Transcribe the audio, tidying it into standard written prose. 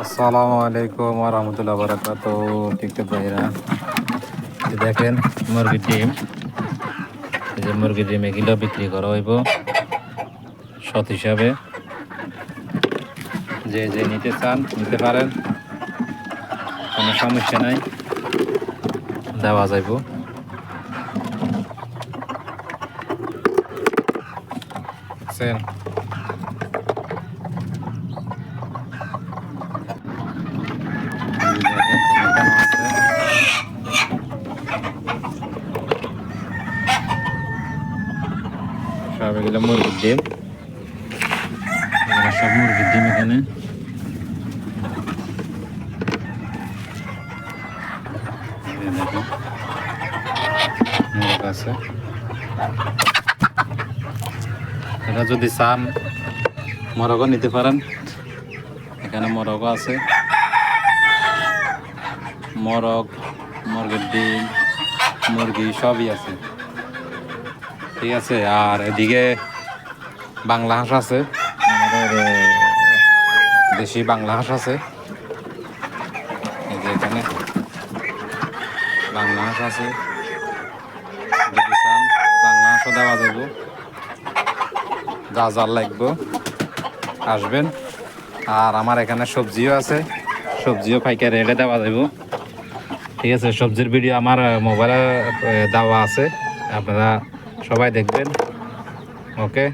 আসসালামু আলাইকুম ওয়া রাহমাতুল্লাহি ওয়া বারাকাতুহু। টিকটক ভাইরা, এই দেখেন মুরগির ডিম। এই যে মুরগির ডিম এগুলো বিক্রি করা হইব সৎ হিসাবে। যে যে নিতে চান নিতে পারেন, কোনো সমস্যা নাই, দেওয়া যাইব। বুঝছেন? এই যে দেখেন এখানে আছে সব এগুলো মুরগির ডিম। এগুলো সব মুরগির ডিম এখানে। এই যে দেখেন মোরগ আছে। এটা যদি চান মোরগও নিতে পারেন, এখানে মোরগও আছে। মোরগ, মুরগির ডিম, মুরগি সবই আছে, ঠিক আছে। আর এদিকে বাংলা হাঁস আছে, আমাদের দেশি বাংলা হাঁস আছে। এই যে এখানে বাংলা হাঁস আছে, যদি চান বাংলা হাঁসও দেওয়া যাব। যা যা লাগবে আসবেন। আর আমার এখানে সবজিও আছে, সবজিও পাইকারি রেটে দেওয়া যাব, ঠিক আছে। সবজির ভিডিও আমার মোবাইলে দেওয়া আছে, আপনারা সবাই দেখবেন। ওকে।